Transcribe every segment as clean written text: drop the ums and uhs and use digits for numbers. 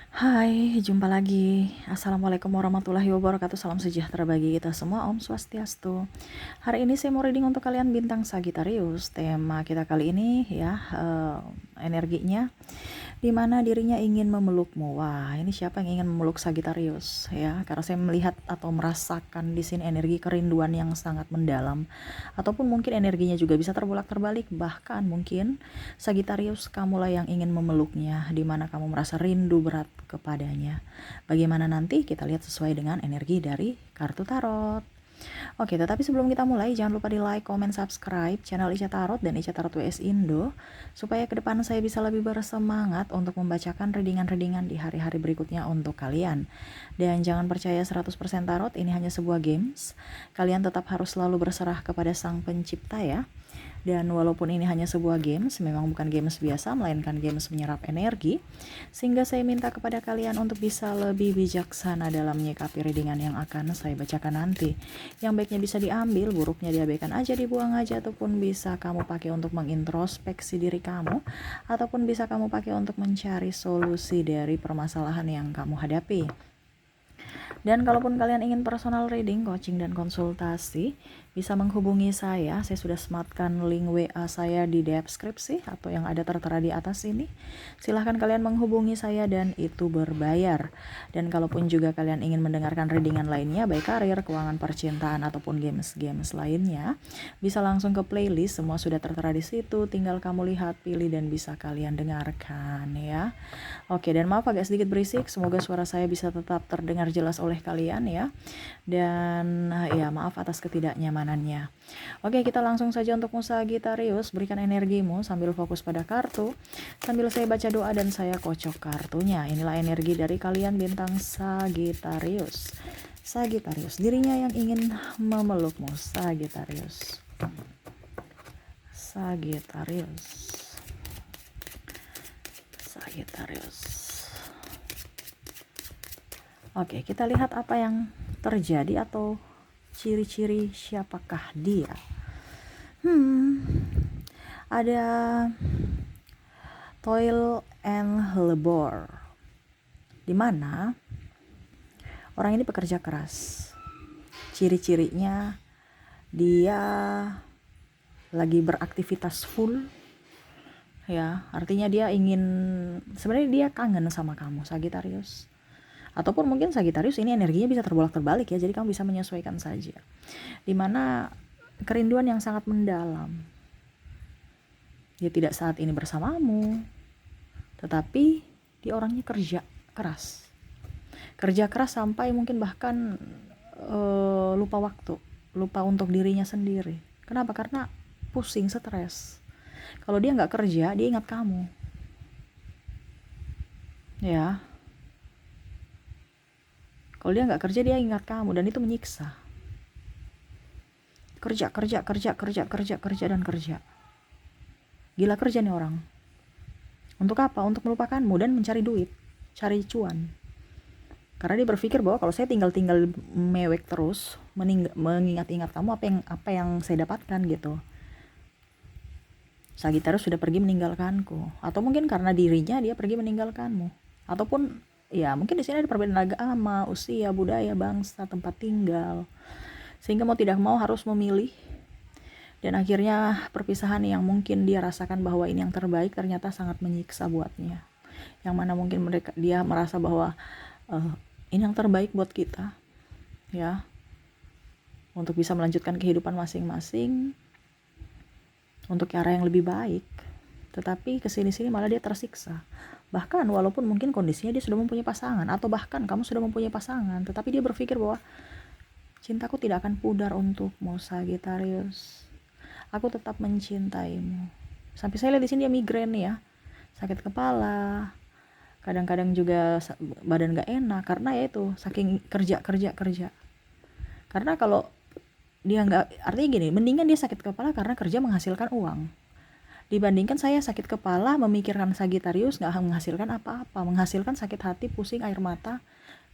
Hai, jumpa lagi. Assalamualaikum warahmatullahi wabarakatuh. Salam sejahtera bagi kita semua. Om Swastiastu. Hari ini saya mau reading untuk kalian bintang Sagittarius. Tema kita kali ini ya, energinya di mana dirinya ingin memelukmu. Wah, ini siapa yang ingin memeluk Sagittarius ya? Karena saya melihat atau merasakan di sini energi kerinduan yang sangat mendalam, ataupun mungkin energinya juga bisa terbolak-terbalik. Bahkan mungkin Sagittarius kamulah yang ingin memeluknya, di mana kamu merasa rindu berat kepadanya. Bagaimana nanti kita lihat sesuai dengan energi dari kartu tarot. Oke, tetapi sebelum kita mulai, jangan lupa di like, comment, subscribe channel Ica Tarot dan Ica Tarot WS Indo, supaya ke depan saya bisa lebih bersemangat untuk membacakan readingan-readingan di hari-hari berikutnya untuk kalian. Dan jangan percaya 100% tarot, ini hanya sebuah games. Kalian tetap harus selalu berserah kepada Sang Pencipta ya. Dan walaupun ini hanya sebuah games, memang bukan games biasa, melainkan games menyerap energi, sehingga saya minta kepada kalian untuk bisa lebih bijaksana dalam menyikapi readingan yang akan saya bacakan nanti. Yang baiknya bisa diambil, buruknya diabaikan aja, dibuang aja, ataupun bisa kamu pakai untuk mengintrospeksi diri kamu, ataupun bisa kamu pakai untuk mencari solusi dari permasalahan yang kamu hadapi. Dan kalaupun kalian ingin personal reading, coaching, dan konsultasi, bisa menghubungi saya. Saya sudah sematkan link WA saya di deskripsi atau yang ada tertera di atas ini. Silahkan kalian menghubungi saya dan itu berbayar. Dan kalaupun juga kalian ingin mendengarkan readingan lainnya, baik karir, keuangan, percintaan, ataupun games-games lainnya, bisa langsung ke playlist. Semua sudah tertera di situ. Tinggal kamu lihat, pilih, dan bisa kalian dengarkan ya. Oke, dan maaf agak sedikit berisik. Semoga suara saya bisa tetap terdengar jelas oleh kalian ya. Dan ya maaf atas ketidaknyamanannya. Oke, kita langsung saja untuk Sagittarius. Berikan energimu sambil fokus pada kartu, sambil saya baca doa dan saya kocok kartunya. Inilah energi dari kalian bintang Sagittarius. Sagittarius, dirinya yang ingin memelukmu. Sagittarius. Sagittarius. Sagittarius. Oke, kita lihat apa yang terjadi atau ciri-ciri siapakah dia. Ada toil and labor, di mana orang ini bekerja keras. Ciri-cirinya dia lagi beraktivitas full ya, artinya dia ingin, sebenarnya dia kangen sama kamu Sagittarius. Ataupun mungkin Sagittarius ini energinya bisa terbolak-terbalik ya, jadi kamu bisa menyesuaikan saja. Dimana kerinduan yang sangat mendalam. Dia tidak saat ini bersamamu, tetapi dia orangnya kerja keras. Kerja keras sampai mungkin bahkan lupa waktu, lupa untuk dirinya sendiri. Kenapa? Karena pusing, stres. Kalau dia nggak kerja, dia ingat kamu. Ya. Kalau dia nggak kerja, dia ingat kamu, dan itu menyiksa. Kerja, dan kerja. Gila kerja nih orang. Untuk apa? Untuk melupakanmu dan mencari duit, cari cuan. Karena dia berpikir bahwa kalau saya tinggal mewek terus, mengingat-ingat kamu, apa yang saya dapatkan gitu. Sagittarius sudah pergi meninggalkanku, atau mungkin karena dirinya dia pergi meninggalkanmu, ataupun ya mungkin di sini ada perbedaan agama, usia, budaya, bangsa, tempat tinggal, sehingga mau tidak mau harus memilih. Dan akhirnya perpisahan yang mungkin dia rasakan bahwa ini yang terbaik ternyata sangat menyiksa buatnya. Yang mana mungkin dia merasa bahwa ini yang terbaik buat kita ya, untuk bisa melanjutkan kehidupan masing-masing, untuk cara yang lebih baik. Tetapi kesini-sini malah dia tersiksa. Bahkan walaupun mungkin kondisinya dia sudah mempunyai pasangan, atau bahkan kamu sudah mempunyai pasangan, tetapi dia berpikir bahwa cintaku tidak akan pudar untukmu Sagittarius. Aku tetap mencintaimu. Sampai saya lihat di sini dia migrain ya, sakit kepala, kadang-kadang juga badan gak enak karena ya itu saking kerja. Karena kalau dia nggak, artinya gini, mendingan dia sakit kepala karena kerja menghasilkan uang, dibandingkan saya sakit kepala memikirkan Sagittarius nggak menghasilkan apa-apa, menghasilkan sakit hati, pusing, air mata,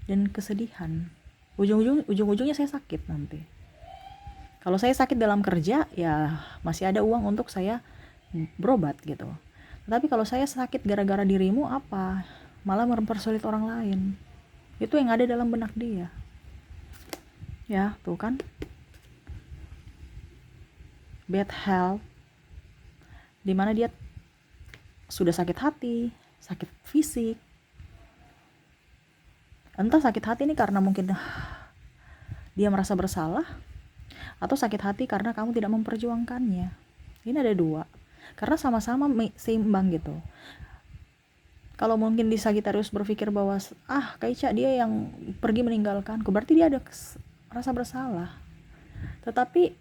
dan kesedihan. Ujung-ujungnya saya sakit nanti. Kalau saya sakit dalam kerja, ya masih ada uang untuk saya berobat gitu. Tapi kalau saya sakit gara-gara dirimu, apa? malah mempersulit orang lain. Itu yang ada dalam benak dia. Ya, tuh kan. Bad health, dimana dia sudah sakit hati, sakit fisik. Entah sakit hati ini karena mungkin dia merasa bersalah, atau sakit hati karena kamu tidak memperjuangkannya. Ini ada dua, karena sama-sama seimbang gitu. Kalau mungkin di Sagittarius berpikir bahwa Kaica dia yang pergi meninggalkanku, berarti dia ada rasa bersalah. Tetapi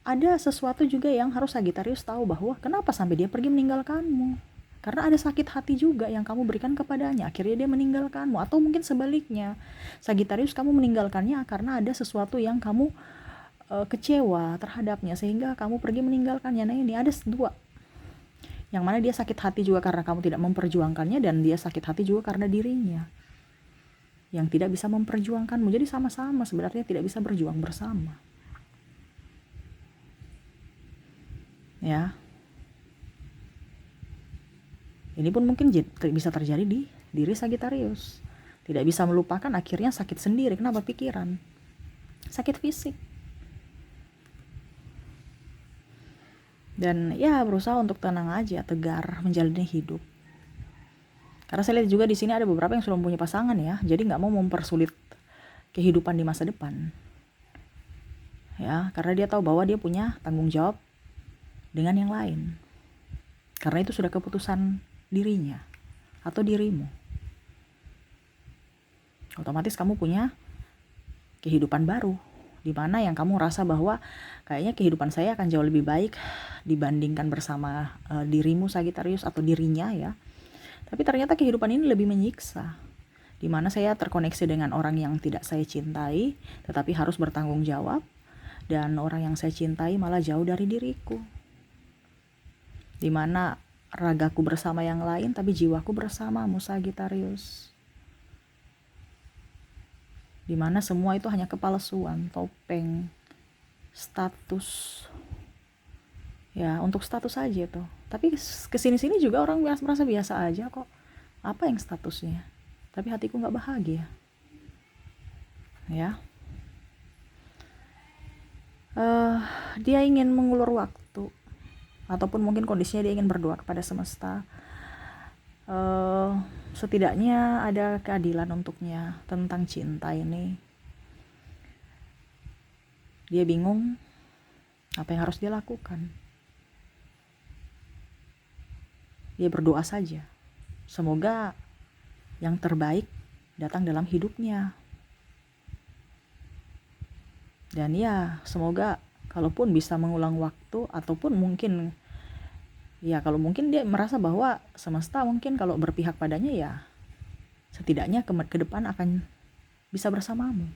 ada sesuatu juga yang harus Sagittarius tahu, bahwa kenapa sampai dia pergi meninggalkanmu. Karena ada sakit hati juga yang kamu berikan kepadanya, akhirnya dia meninggalkanmu. Atau mungkin sebaliknya, Sagittarius kamu meninggalkannya karena ada sesuatu yang kamu kecewa terhadapnya, sehingga kamu pergi meninggalkannya. Nah, ini ada dua. Yang mana dia sakit hati juga karena kamu tidak memperjuangkannya, dan dia sakit hati juga karena dirinya yang tidak bisa memperjuangkanmu. Jadi sama-sama sebenarnya tidak bisa berjuang bersama. Ya, ini pun mungkin bisa terjadi di diri Sagittarius. Tidak bisa melupakan, akhirnya sakit sendiri. Kenapa? Pikiran, sakit fisik. Dan ya berusaha untuk tenang aja, tegar menjalani hidup. Karena saya lihat juga di sini ada beberapa yang sudah mempunyai pasangan ya, jadi nggak mau mempersulit kehidupan di masa depan. Ya, karena dia tahu bahwa dia punya tanggung jawab dengan yang lain. Karena itu sudah keputusan dirinya atau dirimu. Otomatis kamu punya kehidupan baru, di mana yang kamu rasa bahwa kayaknya kehidupan saya akan jauh lebih baik dibandingkan bersama dirimu Sagittarius atau dirinya ya. Tapi ternyata kehidupan ini lebih menyiksa, di mana saya terkoneksi dengan orang yang tidak saya cintai, tetapi harus bertanggung jawab, dan orang yang saya cintai malah jauh dari diriku. Di mana ragaku bersama yang lain, tapi jiwaku bersamamu Sagittarius. Di mana semua itu hanya kepalsuan, topeng, status. Ya, untuk status aja tuh. Tapi kesini-sini juga orang merasa biasa aja kok. Apa yang statusnya? Tapi hatiku gak bahagia. Ya. Dia ingin mengulur waktu, ataupun mungkin kondisinya dia ingin berdoa kepada semesta. Setidaknya ada keadilan untuknya tentang cinta ini. Dia bingung apa yang harus dia lakukan. Dia berdoa saja, semoga yang terbaik datang dalam hidupnya. Dan ya, semoga kalaupun bisa mengulang waktu, ataupun mungkin ya kalau mungkin dia merasa bahwa semesta mungkin kalau berpihak padanya, ya setidaknya ke depan akan bisa bersamamu.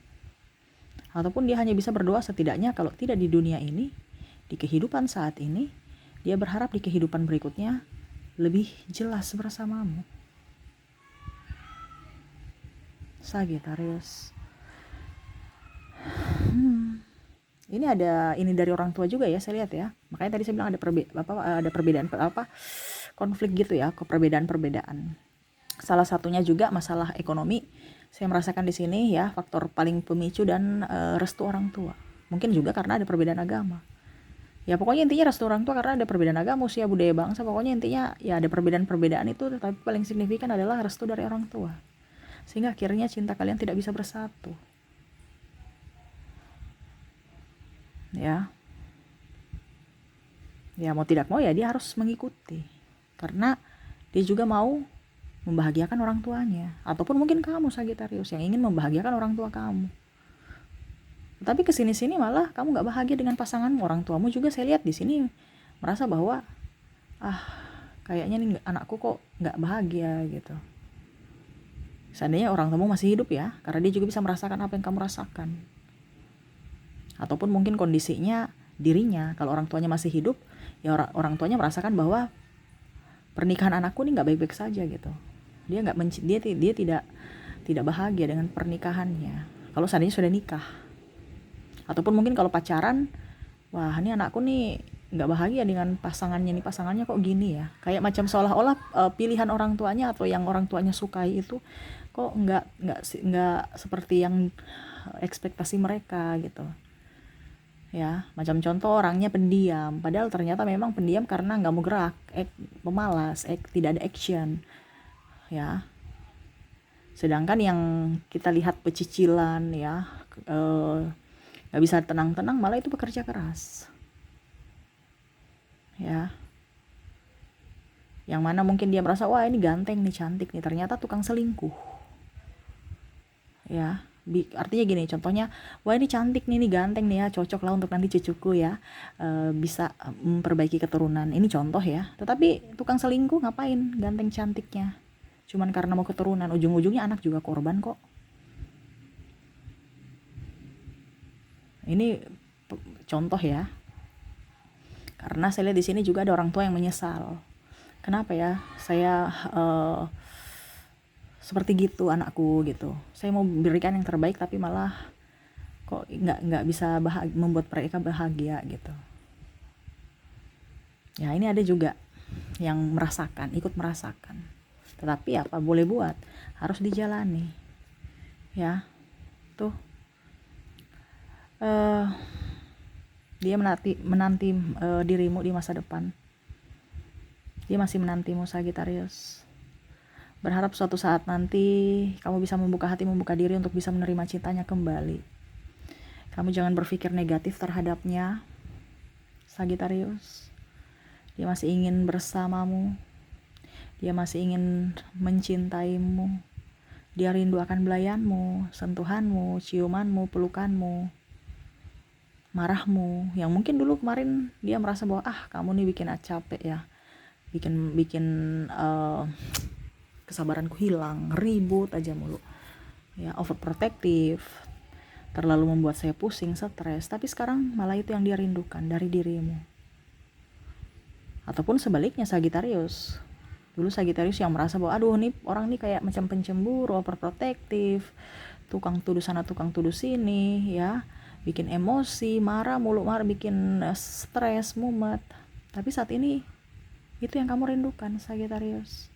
Ataupun dia hanya bisa berdoa, setidaknya kalau tidak di dunia ini, di kehidupan saat ini, dia berharap di kehidupan berikutnya lebih jelas bersamamu. Sagittarius. Ini ada ini dari orang tua juga ya, saya lihat ya. Makanya tadi saya bilang ada perbedaan konflik gitu ya, perbedaan. Salah satunya juga masalah ekonomi. Saya merasakan di sini ya, faktor paling pemicu dan restu orang tua. Mungkin juga karena ada perbedaan agama. Ya pokoknya intinya restu orang tua karena ada perbedaan agama, usia, budaya, bangsa. Pokoknya intinya ya ada perbedaan itu, tetapi paling signifikan adalah restu dari orang tua. Sehingga akhirnya cinta kalian tidak bisa bersatu. Ya. Ya mau tidak mau ya dia harus mengikuti. Karena dia juga mau membahagiakan orang tuanya. Ataupun mungkin kamu Sagittarius yang ingin membahagiakan orang tua kamu. Tapi kesini-sini malah kamu gak bahagia dengan pasanganmu. Orang tuamu juga saya lihat di sini merasa bahwa kayaknya nih anakku kok gak bahagia gitu. Seandainya orang tuamu masih hidup ya, karena dia juga bisa merasakan apa yang kamu rasakan. Ataupun mungkin kondisinya dirinya, kalau orang tuanya masih hidup, ya orang tuanya merasakan bahwa pernikahan anakku nih gak baik-baik saja gitu. Dia tidak bahagia dengan pernikahannya. Kalau seandainya sudah nikah. Ataupun mungkin kalau pacaran, wah ini anakku nih nggak bahagia dengan pasangannya, nih pasangannya kok gini ya, kayak macam seolah-olah pilihan orang tuanya atau yang orang tuanya sukai itu kok nggak seperti yang ekspektasi mereka gitu ya. Macam contoh orangnya pendiam, padahal ternyata memang pendiam karena nggak mau gerak, pemalas, tidak ada action ya. Sedangkan yang kita lihat pecicilan ya, nggak bisa tenang-tenang, malah itu bekerja keras ya. Yang mana mungkin dia merasa wah ini ganteng nih, cantik nih, ternyata tukang selingkuh ya. Artinya gini, contohnya wah ini cantik nih, ini ganteng nih ya, cocok lah untuk nanti cucuku ya, bisa memperbaiki keturunan, ini contoh ya. Tetapi tukang selingkuh ngapain ganteng cantiknya, cuman karena mau keturunan, ujung-ujungnya anak juga korban kok. Ini contoh ya, karena saya lihat di sini juga ada orang tua yang menyesal, kenapa ya saya seperti gitu anakku gitu. Saya mau berikan yang terbaik tapi malah kok nggak bisa membuat mereka bahagia gitu. Ya ini ada juga yang merasakan, ikut merasakan. Tetapi apa boleh buat, harus dijalani. Ya, tuh dia menanti dirimu di masa depan. Dia masih menantimu Sagitarius. Berharap suatu saat nanti kamu bisa membuka hati, membuka diri untuk bisa menerima cintanya kembali. Kamu jangan berpikir negatif terhadapnya, Sagitarius. Dia masih ingin bersamamu. Dia masih ingin mencintaimu. Dia rindu akan belayanmu, sentuhanmu, ciumanmu, pelukanmu, marahmu. Yang mungkin dulu kemarin dia merasa bahwa kamu nih bikin capek ya, bikin kesabaranku hilang, ribut aja mulu ya, overprotective, terlalu membuat saya pusing, stres. Tapi sekarang malah itu yang dia rindukan dari dirimu. Ataupun sebaliknya Sagitarius, dulu Sagitarius yang merasa bahwa aduh nih orang nih kayak macam pencemburu, overprotective, tukang tuduh sana tukang tuduh sini ya, bikin emosi, marah mulu, bikin stres, mumet. Tapi saat ini itu yang kamu rindukan Sagitarius,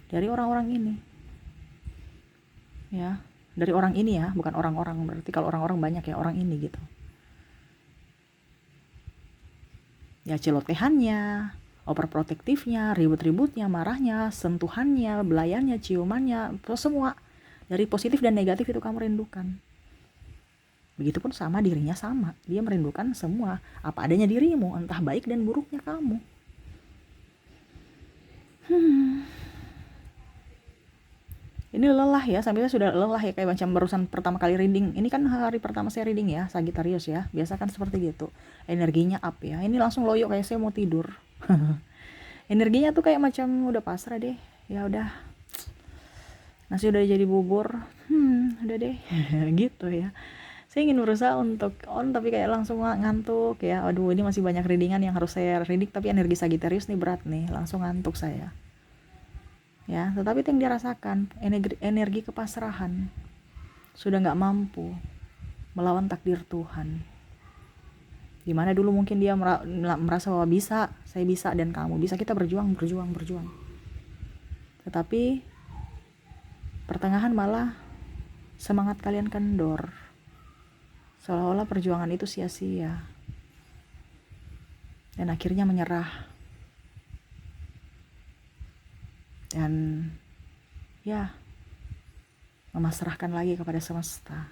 dari orang-orang ini ya, dari orang ini ya, bukan orang-orang, berarti kalau orang-orang banyak ya, orang ini gitu ya. Celotehannya, overprotektifnya, ribut-ributnya, marahnya, sentuhannya, belayannya, ciumannya, semua dari positif dan negatif itu kamu rindukan. Begitupun sama dirinya, sama, dia merindukan semua apa adanya dirimu, entah baik dan buruknya kamu. Ini lelah ya, sampai saya sudah lelah ya, kayak macam barusan pertama kali reading. Ini kan hari pertama saya reading ya, Sagittarius ya. Biasa kan seperti gitu, energinya up ya. Ini langsung loyo kayak saya mau tidur. Energinya tuh kayak macam udah pasrah deh. Ya udah, nasi udah jadi bubur. Udah deh. Gitu ya. Saya ingin berusaha untuk on tapi kayak langsung ngantuk ya. Aduh, ini masih banyak readingan yang harus saya reading, tapi energi Sagittarius nih berat nih, langsung ngantuk saya. Ya, tetapi itu yang dia rasakan, energi kepasrahan, sudah nggak mampu melawan takdir Tuhan. Dimana dulu mungkin dia merasa bahwa bisa, saya bisa dan kamu bisa, kita berjuang. Tetapi pertengahan malah semangat kalian kendor, seolah-olah perjuangan itu sia-sia, dan akhirnya menyerah. Dan ya, memasrahkan lagi kepada semesta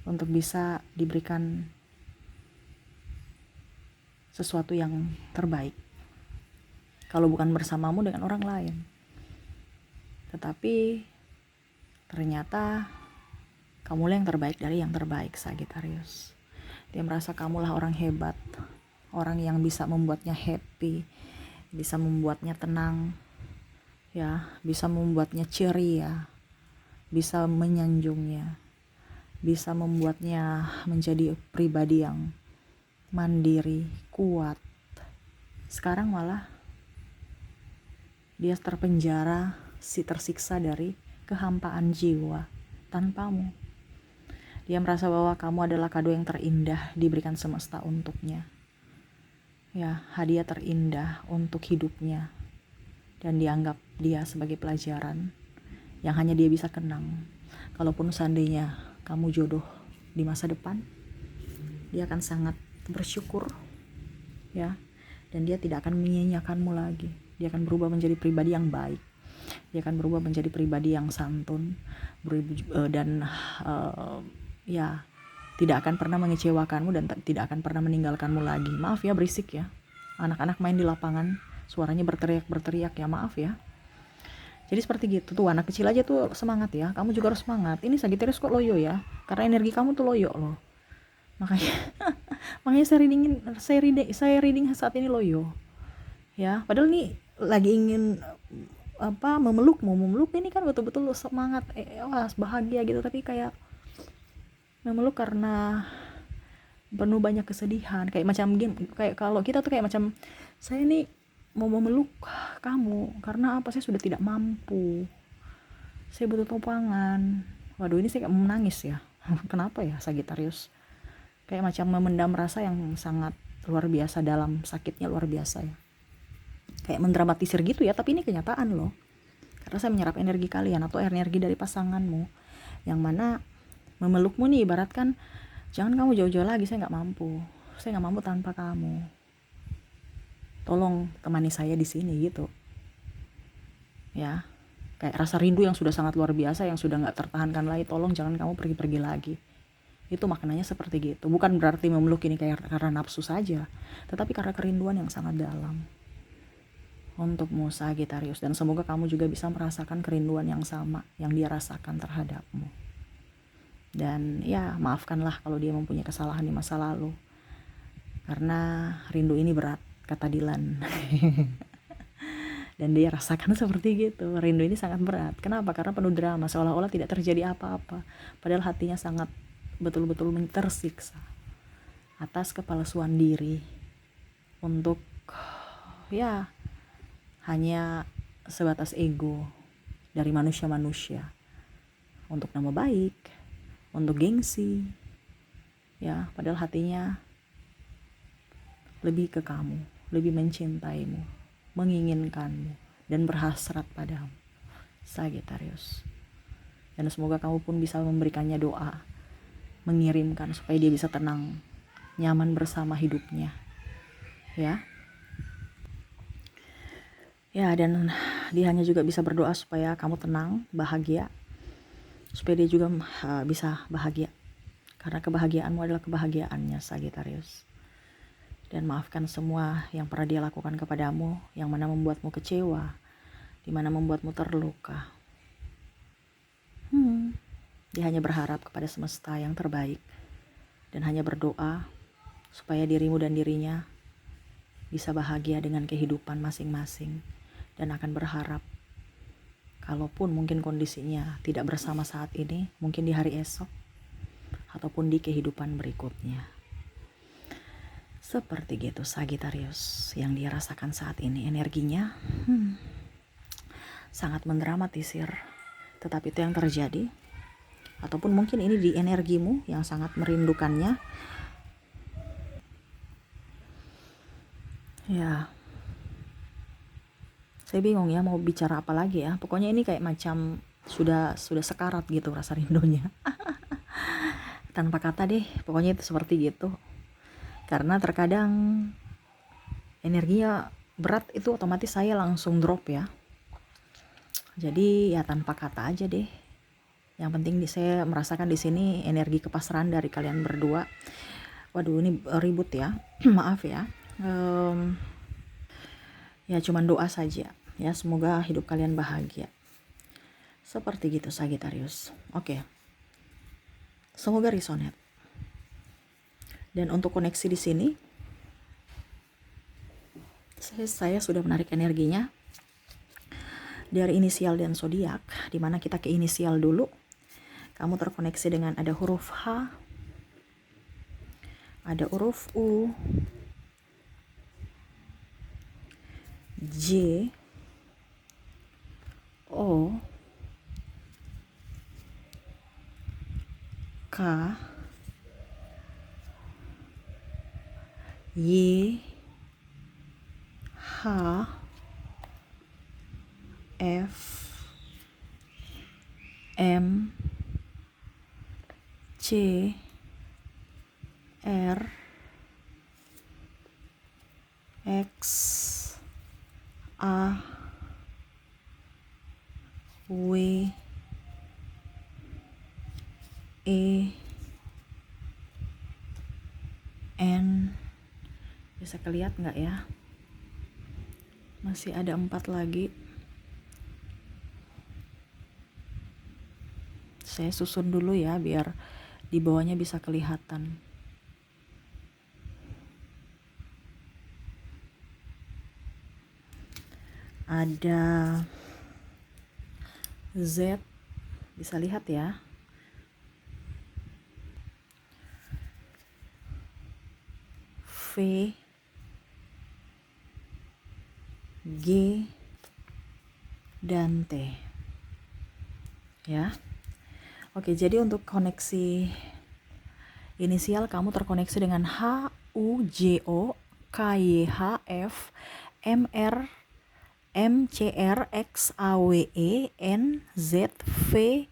untuk bisa diberikan sesuatu yang terbaik, kalau bukan bersamamu dengan orang lain. Tetapi ternyata kamulah yang terbaik dari yang terbaik, Sagittarius. Dia merasa kamulah orang hebat, orang yang bisa membuatnya happy, bisa membuatnya tenang ya, bisa membuatnya ceria, bisa menyanjungnya, bisa membuatnya menjadi pribadi yang mandiri, kuat. Sekarang malah dia terpenjara, tersiksa dari kehampaan jiwa tanpamu. Dia merasa bahwa kamu adalah kado yang terindah diberikan semesta untuknya. ya hadiah terindah untuk hidupnya, dan dianggap dia sebagai pelajaran yang hanya dia bisa kenang. Kalaupun seandainya kamu jodoh di masa depan, dia akan sangat bersyukur, ya, dan dia tidak akan menyia-nyiakanmu lagi. Dia akan berubah menjadi pribadi yang baik, dia akan berubah menjadi pribadi yang santun, dan ya tidak akan pernah mengecewakanmu dan tidak akan pernah meninggalkanmu lagi. Maaf ya berisik ya, anak-anak main di lapangan, suaranya berteriak ya, maaf ya. Jadi seperti gitu tuh, anak kecil aja tuh semangat ya, kamu juga harus semangat. Ini Sagittarius kok loyo ya, karena energi kamu tuh loyo loh, makanya makanya saya reading saat ini loyo ya. Padahal nih lagi ingin memeluk ini kan betul-betul semangat, bahagia gitu, tapi kayak memeluk karena penuh banyak kesedihan, kayak macam game, kayak kalau kita tuh kayak macam, saya nih mau memeluk kamu karena apa, saya sudah tidak mampu, saya butuh topangan. Waduh, ini saya kayak menangis ya. Kenapa ya Sagittarius, kayak macam memendam rasa yang sangat luar biasa, dalam sakitnya luar biasa ya, kayak mendramatisir gitu ya, tapi ini kenyataan loh, karena saya menyerap energi kalian atau energi dari pasanganmu, yang mana memelukmu nih ibaratkan, jangan kamu jauh-jauh lagi, saya nggak mampu tanpa kamu, tolong temani saya di sini gitu ya. Kayak rasa rindu yang sudah sangat luar biasa, yang sudah nggak tertahankan lagi, tolong jangan kamu pergi-pergi lagi. Itu maknanya seperti gitu. Bukan berarti memeluk ini kayak karena nafsu saja, tetapi karena kerinduan yang sangat dalam untukmu Sagittarius. Dan semoga kamu juga bisa merasakan kerinduan yang sama yang dia rasakan terhadapmu. Dan ya maafkanlah kalau dia mempunyai kesalahan di masa lalu, karena rindu ini berat, kata Dilan. Dan dia rasakan seperti gitu, rindu ini sangat berat. Kenapa? Karena penuh drama, seolah-olah tidak terjadi apa-apa, padahal hatinya sangat betul-betul tersiksa atas kepalsuan diri untuk ya hanya sebatas ego dari manusia-manusia, untuk nama baik, untuk gengsi ya, padahal hatinya lebih ke kamu, lebih mencintaimu, menginginkanmu, dan berhasrat padamu Sagittarius. Dan semoga kamu pun bisa memberikannya doa, mengirimkan supaya dia bisa tenang, nyaman bersama hidupnya ya. Ya, dan dia hanya juga bisa berdoa supaya kamu tenang, bahagia, supaya dia juga bisa bahagia, karena kebahagiaanmu adalah kebahagiaannya Sagittarius. Dan maafkan semua yang pernah dia lakukan kepadamu, yang mana membuatmu kecewa, di mana membuatmu terluka. Dia hanya berharap kepada semesta yang terbaik, dan hanya berdoa supaya dirimu dan dirinya bisa bahagia dengan kehidupan masing-masing, dan akan berharap kalaupun mungkin kondisinya tidak bersama saat ini, mungkin di hari esok ataupun di kehidupan berikutnya. Seperti gitu Sagittarius yang dia rasakan saat ini, energinya sangat mendramatisir, tetapi itu yang terjadi. Ataupun mungkin ini di energimu yang sangat merindukannya ya. Saya bingung ya mau bicara apa lagi ya, pokoknya ini kayak macam sudah sekarat gitu rasa rindunya. Tanpa kata deh, pokoknya itu seperti gitu. Karena terkadang energinya berat, itu otomatis saya langsung drop ya. Jadi ya tanpa kata aja deh. Yang penting saya merasakan di sini energi kepasrahan dari kalian berdua. Waduh, ini ribut ya. Maaf ya. Ya cuman doa saja ya, semoga hidup kalian bahagia. Seperti gitu Sagittarius. Oke. Semoga resonate. Dan untuk koneksi di sini, saya sudah menarik energinya dari inisial dan zodiak, di mana kita ke inisial dulu. Kamu terkoneksi dengan ada huruf H, ada huruf U, J, O, K, Y, H F M C R X A W E N. Bisa kelihatan nggak ya? Masih ada 4 lagi. Saya susun dulu ya biar di bawahnya bisa kelihatan. Ada Z, bisa lihat ya. V, G, dan T. Ya. Oke, jadi untuk koneksi inisial kamu terkoneksi dengan H, U, J, O, K, Y, H, F, M, R, M, C, R, X, A, W, E, N, Z, V,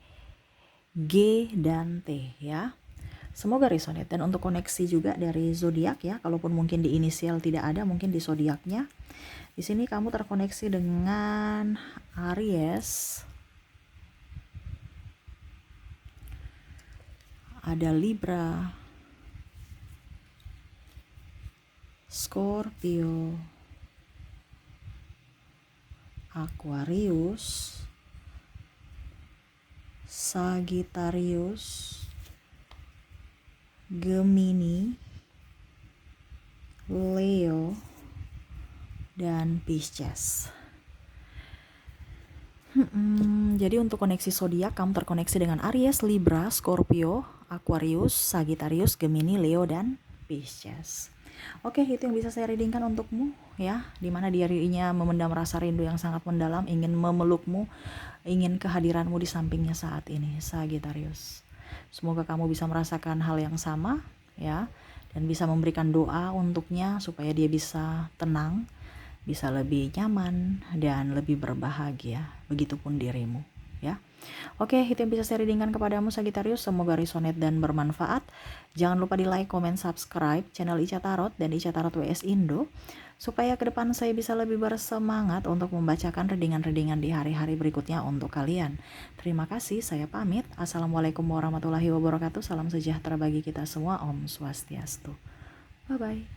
G, dan T ya. Semoga resonate. Dan untuk koneksi juga dari zodiak ya, kalaupun mungkin di inisial tidak ada, mungkin di zodiaknya. Di sini kamu terkoneksi dengan Aries, ada Libra, Scorpio, Aquarius, Sagittarius, Gemini, Leo, dan Pisces. Jadi untuk koneksi zodiak kamu terkoneksi dengan Aries, Libra, Scorpio, Aquarius, Sagittarius, Gemini, Leo, dan Pisces. Oke, itu yang bisa saya readingkan untukmu ya, dimana dirinya memendam rasa rindu yang sangat mendalam, ingin memelukmu, ingin kehadiranmu di sampingnya saat ini, Sagittarius. Semoga kamu bisa merasakan hal yang sama ya, dan bisa memberikan doa untuknya supaya dia bisa tenang, bisa lebih nyaman dan lebih berbahagia. Begitupun dirimu ya. Oke, itu yang bisa saya readingkan kepadamu Sagittarius. Semoga resonate dan bermanfaat. Jangan lupa di like, comment, subscribe channel Ica Tarot dan Ica Tarot WS Indo, supaya ke depan saya bisa lebih bersemangat untuk membacakan readingan-readingan di hari-hari berikutnya untuk kalian. Terima kasih, saya pamit. Assalamualaikum warahmatullahi wabarakatuh. Salam sejahtera bagi kita semua. Om Swastiastu. Bye-bye.